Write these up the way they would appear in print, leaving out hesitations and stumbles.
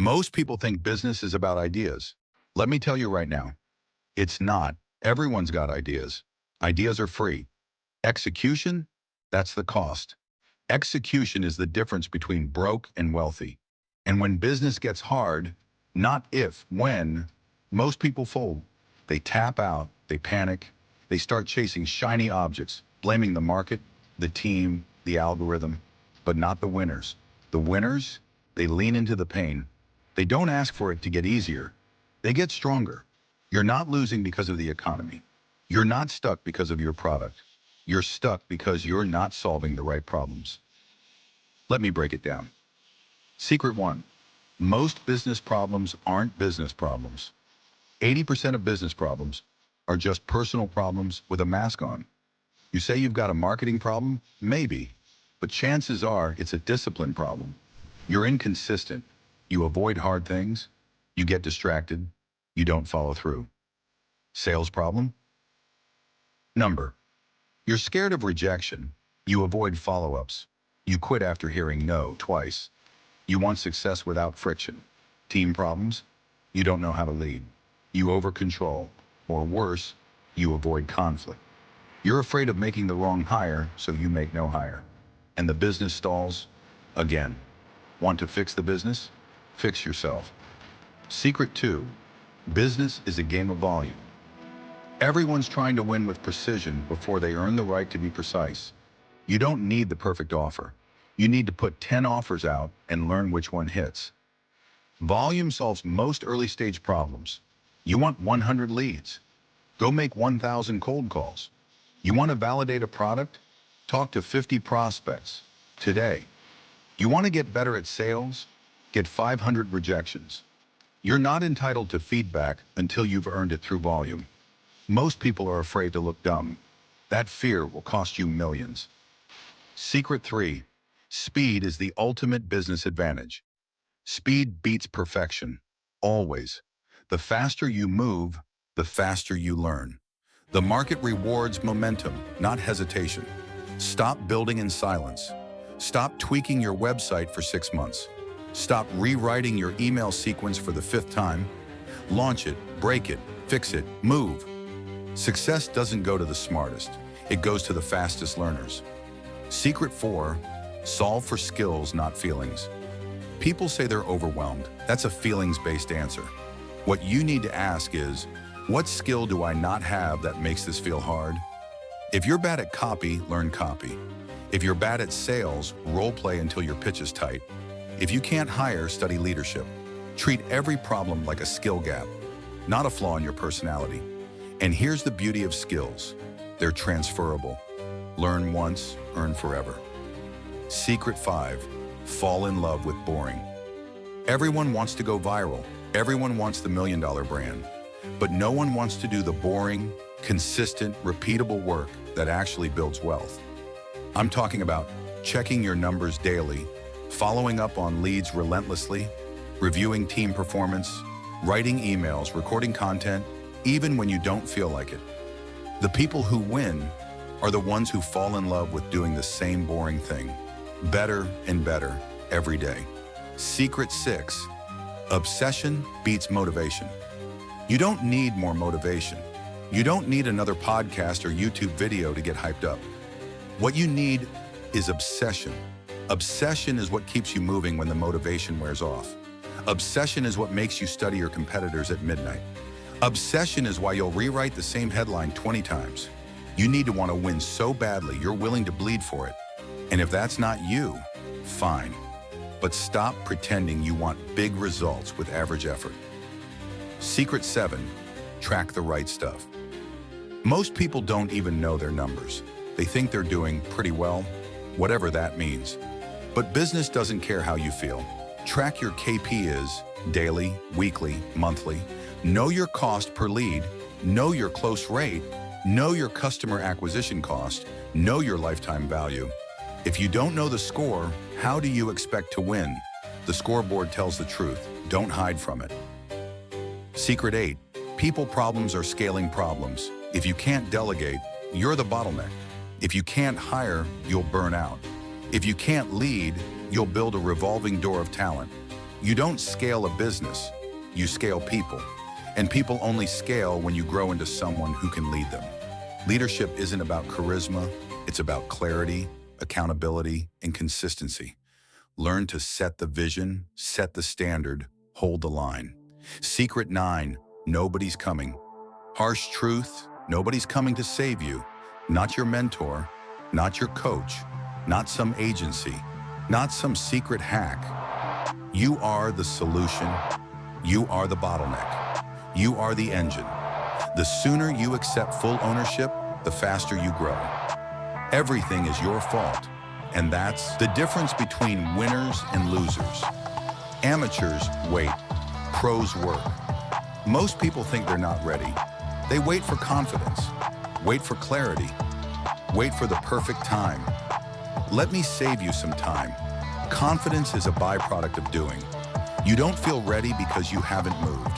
Most people think business is about ideas. Let me tell you right now, it's not. Everyone's got ideas. Ideas are free. Execution, that's the cost. Execution is the difference between broke and wealthy. And when business gets hard, not if, when, most people fold. They tap out, they panic, they start chasing shiny objects, blaming the market, the team, the algorithm, but not the winners. The winners, they lean into the pain. They don't ask for it to get easier. They get stronger. You're not losing because of the economy. You're not stuck because of your product. You're stuck because you're not solving the right problems. Let me break it down. Secret one, most business problems aren't business problems. 80% of business problems are just personal problems with a mask on. You say you've got a marketing problem? Maybe. But chances are it's a discipline problem. You're inconsistent. You avoid hard things. You get distracted. You don't follow through. Sales problem? Number. You're scared of rejection. You avoid follow-ups. You quit after hearing no twice. You want success without friction. Team problems? You don't know how to lead. You over-control. Or worse, you avoid conflict. You're afraid of making the wrong hire, so you make no hire. And the business stalls? Again. Want to fix the business? Fix yourself. Secret 2. Business is a game of volume. Everyone's trying to win with precision before they earn the right to be precise. You don't need the perfect offer. You need to put 10 offers out and learn which one hits. Volume solves most early-stage problems. You want 100 leads? Go make 1,000 cold calls. You want to validate a product? Talk to 50 prospects today. You want to get better at sales? Get 500 rejections. You're not entitled to feedback until you've earned it through volume. Most people are afraid to look dumb. That fear will cost you millions. Secret 3. Speed is the ultimate business advantage. Speed beats perfection. Always. The faster you move, the faster you learn. The market rewards momentum, not hesitation. Stop building in silence. Stop tweaking your website for 6 months. Stop rewriting your email sequence for the 5th time. Launch it, break it, fix it, move. Success doesn't go to the smartest. It goes to the fastest learners. Secret 4, solve for skills, not feelings. People say they're overwhelmed. That's a feelings-based answer. What you need to ask is, what skill do I not have that makes this feel hard? If you're bad at copy, learn copy. If you're bad at sales, role play until your pitch is tight. If you can't hire, study leadership. Treat every problem like a skill gap, not a flaw in your personality. And here's the beauty of skills. They're transferable. Learn once, earn forever. Secret 5, fall in love with boring. Everyone wants to go viral. Everyone wants the $1 million brand. But no one wants to do the boring, consistent, repeatable work that actually builds wealth. I'm talking about checking your numbers daily, following up on leads relentlessly, reviewing team performance, writing emails, recording content, even when you don't feel like it. The people who win are the ones who fall in love with doing the same boring thing, better and better every day. Secret 6, obsession beats motivation. You don't need more motivation. You don't need another podcast or YouTube video to get hyped up. What you need is obsession. Obsession is what keeps you moving when the motivation wears off. Obsession is what makes you study your competitors at midnight. Obsession is why you'll rewrite the same headline 20 times. You need to want to win so badly you're willing to bleed for it. And if that's not you, fine. But stop pretending you want big results with average effort. Secret 7, track the right stuff. Most people don't even know their numbers. They think they're doing pretty well, whatever that means. But business doesn't care how you feel. Track your KPIs daily, weekly, monthly. Know your cost per lead. Know your close rate. Know your customer acquisition cost. Know your lifetime value. If you don't know the score, how do you expect to win? The scoreboard tells the truth. Don't hide from it. Secret 8, people problems are scaling problems. If you can't delegate, you're the bottleneck. If you can't hire, you'll burn out. If you can't lead, you'll build a revolving door of talent. You don't scale a business, you scale people. And people only scale when you grow into someone who can lead them. Leadership isn't about charisma, it's about clarity, accountability, and consistency. Learn to set the vision, set the standard, hold the line. Secret 9, nobody's coming. Harsh truth, nobody's coming to save you. Not your mentor, not your coach, not some agency, not some secret hack. You are the solution. You are the bottleneck. You are the engine. The sooner you accept full ownership, the faster you grow. Everything is your fault. And that's the difference between winners and losers. Amateurs wait, pros work. Most people think they're not ready. They wait for confidence, wait for clarity, wait for the perfect time. Let me save you some time. Confidence is a byproduct of doing. You don't feel ready because you haven't moved.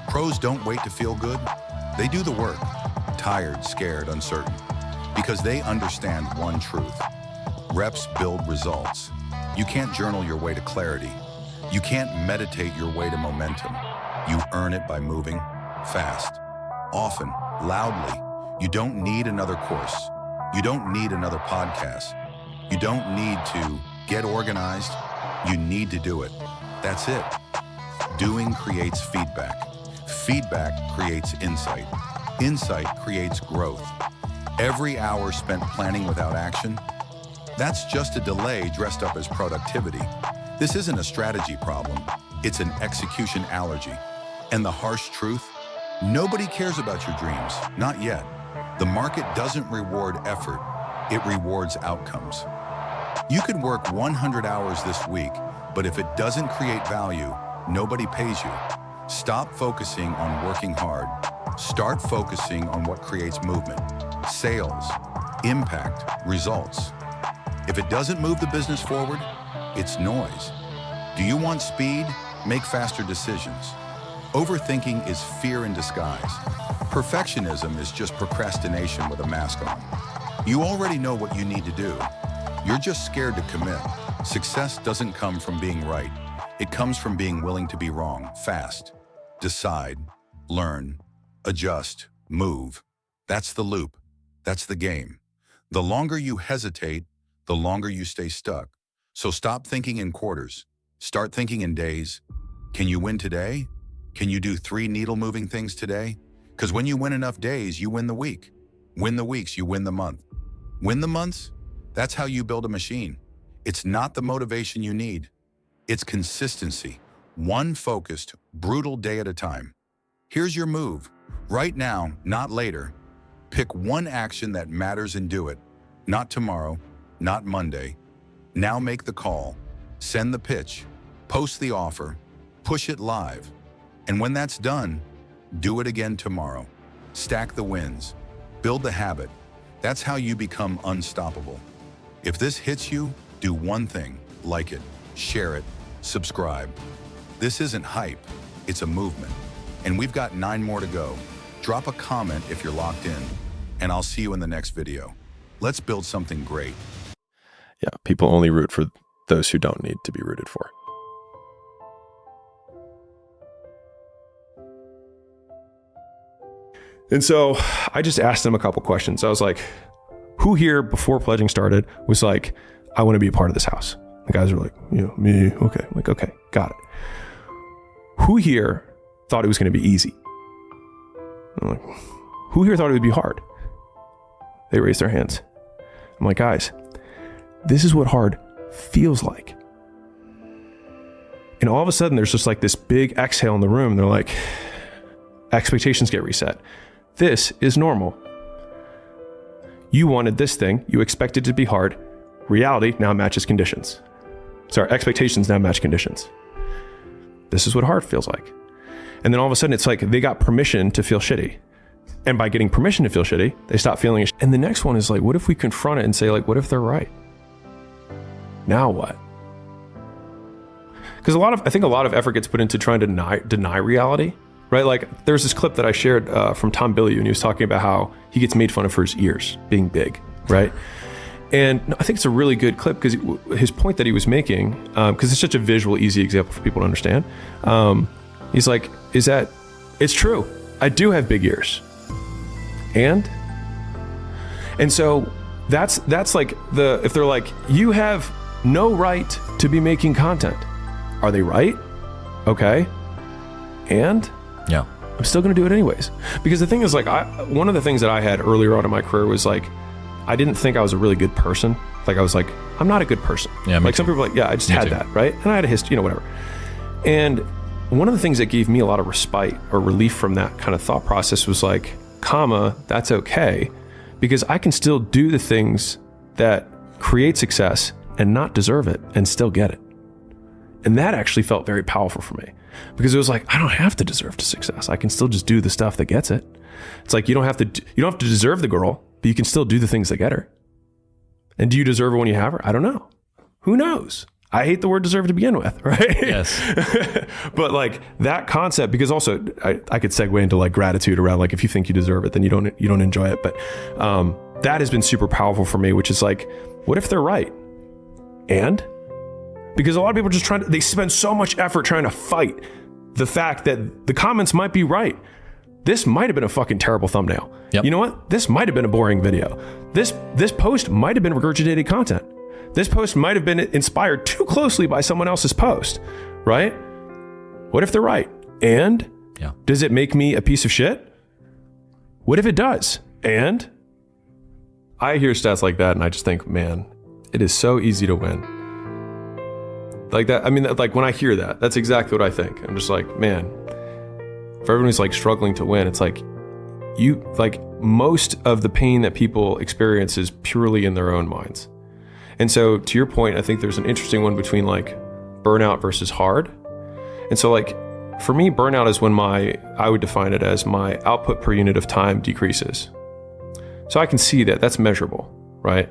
Pros don't wait to feel good. They do the work, tired, scared, uncertain, because they understand one truth. Reps build results. You can't journal your way to clarity. You can't meditate your way to momentum. You earn it by moving fast, often, loudly. You don't need another course. You don't need another podcast. You don't need to get organized. You need to do it. That's it. Doing creates feedback. Feedback creates insight. Insight creates growth. Every hour spent planning without action, that's just a delay dressed up as productivity. This isn't a strategy problem. It's an execution allergy. And the harsh truth, nobody cares about your dreams, not yet. The market doesn't reward effort, it rewards outcomes. You could work 100 hours this week, but if it doesn't create value, nobody pays you. Stop focusing on working hard. Start focusing on what creates movement, sales, impact, results. If it doesn't move the business forward, it's noise. Do you want speed? Make faster decisions. Overthinking is fear in disguise. Perfectionism is just procrastination with a mask on. You already know what you need to do. You're just scared to commit. Success doesn't come from being right. It comes from being willing to be wrong, fast. Decide, learn, adjust, move. That's the loop. That's the game. The longer you hesitate, the longer you stay stuck. So stop thinking in quarters. Start thinking in days. Can you win today? Can you do 3 needle-moving things today? Because when you win enough days, you win the week. Win the weeks, you win the month. Win the months? That's how you build a machine. It's not the motivation you need. It's consistency. One focused, brutal day at a time. Here's your move. Right now, not later. Pick one action that matters and do it. Not tomorrow, not Monday. Now make the call. Send the pitch. Post the offer. Push it live. And when that's done, do it again tomorrow. Stack the wins. Build the habit. That's how you become unstoppable. If this hits you, do one thing. Like it, share it, subscribe. This isn't hype, it's a movement. And we've got 9 more to go. Drop a comment if you're locked in, and I'll see you in the next video. Let's build something great. Yeah, people only root for those who don't need to be rooted for. And so I just asked them a couple questions. I was like, who here before pledging started was like, I want to be a part of this house? The guys were like, me. Okay. I'm like, okay, got it. Who here thought it was going to be easy? I'm like, who here thought it would be hard? They raised their hands. I'm like, guys, this is what hard feels like. And all of a sudden there's just like this big exhale in the room. They're like, expectations get reset. This is normal. You wanted this thing. You expected it to be hard. Reality now matches conditions. Sorry, expectations now match conditions. This is what hard feels like. And then all of a sudden it's like they got permission to feel shitty. And by getting permission to feel shitty, they stop feeling it. And the next one is like, what if we confront it and say like, what if they're right? Now what? Because I think a lot of effort gets put into trying to deny reality, right? Like there's this clip that I shared from Tom Bilyeu, and he was talking about how he gets made fun of for his ears being big, right? And I think it's a really good clip because his point that he was making, because it's such a visual, easy example for people to understand. He's like, is that it's true. I do have big ears. And so that's like if they're like, you have no right to be making content. Are they right? Okay. And Yeah. I'm still going to do it anyways. Because the thing is, like, one of the things that I had earlier on in my career was like, I didn't think I was a really good person. Like, I was like, I'm not a good person. Yeah, like some people are like, yeah, I just had that, right? And I had a history, whatever. And one of the things that gave me a lot of respite or relief from that kind of thought process was like, that's okay. Because I can still do the things that create success and not deserve it and still get it. And that actually felt very powerful for me because it was like, I don't have to deserve the success. I can still just do the stuff that gets it. It's like, you don't have to deserve the girl, but you can still do the things that get her. And do you deserve her when you have her? I don't know. Who knows? I hate the word deserve to begin with, right? Yes. But like that concept, because also I could segue into like gratitude around like, if you think you deserve it, then you don't enjoy it. But that has been super powerful for me, which is like, what if they're right? And because a lot of people are just they spend so much effort trying to fight the fact that the comments might be right. This might have been a fucking terrible thumbnail. Yep. You know what? This might have been a boring video. This post might have been regurgitated content. This post might have been inspired too closely by someone else's post, right? What if they're right? And does it make me a piece of shit? What if it does? And I hear stats like that and I just think, man, it is so easy to win. Like that. I mean, like when I hear that, that's exactly what I think. I'm just like, man, for everyone who's like struggling to win, it's like most of the pain that people experience is purely in their own minds. And so to your point, I think there's an interesting one between like burnout versus hard. And so like for me, burnout is when I would define it as my output per unit of time decreases. So I can see that that's measurable, right?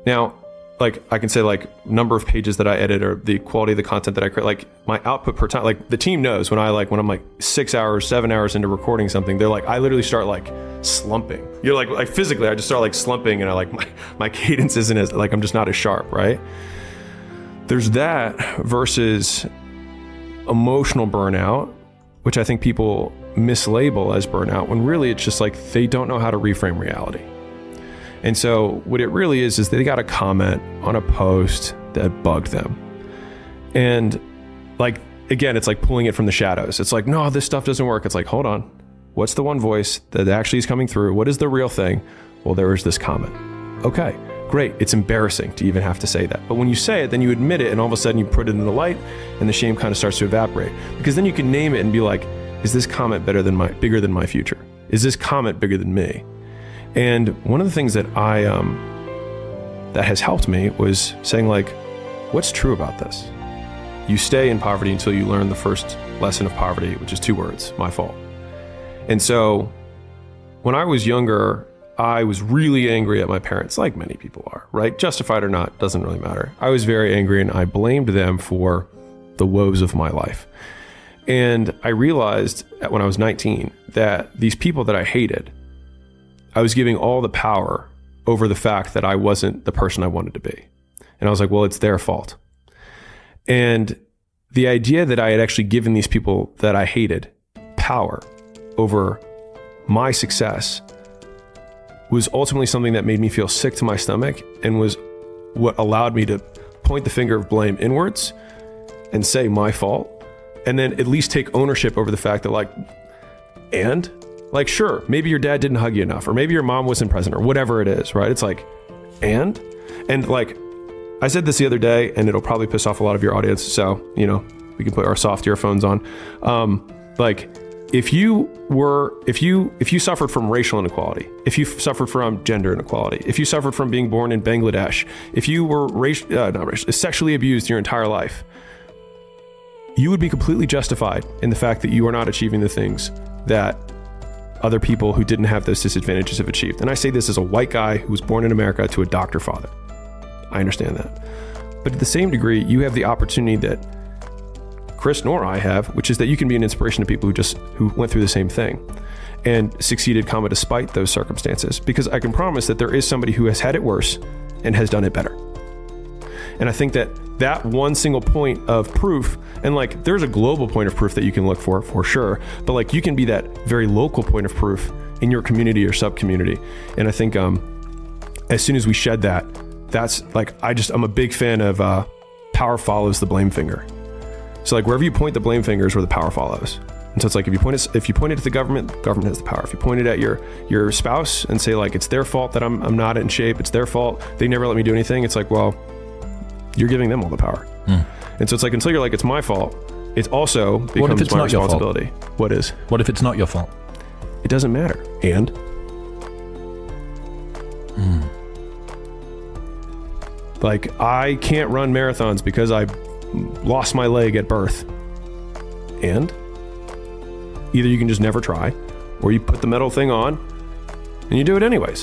Now, like I can say like number of pages that I edit or the quality of the content that I create, like my output per time, like the team knows when I'm like 6 hours, 7 hours into recording something, they're like, I literally start like slumping. You're like physically, I just start like slumping and I like my cadence isn't as like, I'm just not as sharp, right? There's that versus emotional burnout, which I think people mislabel as burnout when really it's just like, they don't know how to reframe reality. And so what it really is they got a comment on a post that bugged them. And like, again, it's like pulling it from the shadows. It's like, no, this stuff doesn't work. It's like, hold on. What's the one voice that actually is coming through? What is the real thing? Well, there is this comment. Okay, great. It's embarrassing to even have to say that. But when you say it, then you admit it and all of a sudden you put it in the light and the shame kind of starts to evaporate. Because then you can name it and be like, is this comment bigger than my future? Is this comment bigger than me? And one of the things that that has helped me was saying like, what's true about this? You stay in poverty until you learn the first lesson of poverty, which is 2 words, my fault. And so when I was younger, I was really angry at my parents, like many people are, right? Justified or not, doesn't really matter. I was very angry and I blamed them for the woes of my life. And I realized when I was 19 that these people that I hated, I was giving all the power over the fact that I wasn't the person I wanted to be. And I was like, well, it's their fault. And the idea that I had actually given these people that I hated power over my success was ultimately something that made me feel sick to my stomach and was what allowed me to point the finger of blame inwards and say my fault. And then at least take ownership over the fact that like, sure, maybe your dad didn't hug you enough, or maybe your mom wasn't present, or whatever it is, right? It's like, and like, I said this the other day, and it'll probably piss off a lot of your audience, so, we can put our soft earphones on. Like, if you suffered from racial inequality, if you suffered from gender inequality, if you suffered from being born in Bangladesh, if you were sexually abused your entire life, you would be completely justified in the fact that you are not achieving the things that other people who didn't have those disadvantages have achieved. And I say this as a white guy who was born in America to a doctor father. I understand that. But to the same degree, you have the opportunity that Chris nor I have, which is that you can be an inspiration to people who went through the same thing and succeeded, despite those circumstances. Because I can promise that there is somebody who has had it worse and has done it better. And I think that one single point of proof, and like there's a global point of proof that you can look for sure, but like you can be that very local point of proof in your community or sub-community. And I think as soon as we shed that, that's like, I'm a big fan of power follows the blame finger. So like wherever you point the blame finger is where the power follows. And so it's like if you point it at the government has the power. If you point it at your spouse and say like it's their fault that I'm not in shape, it's their fault, they never let me do anything, it's like, well, you're giving them all the power. And so it's like until you're like it's my fault, it also becomes my responsibility. What is? What if it's not your fault? It doesn't matter. And like I can't run marathons because I lost my leg at birth. And either you can just never try, or you put the metal thing on and you do it anyways.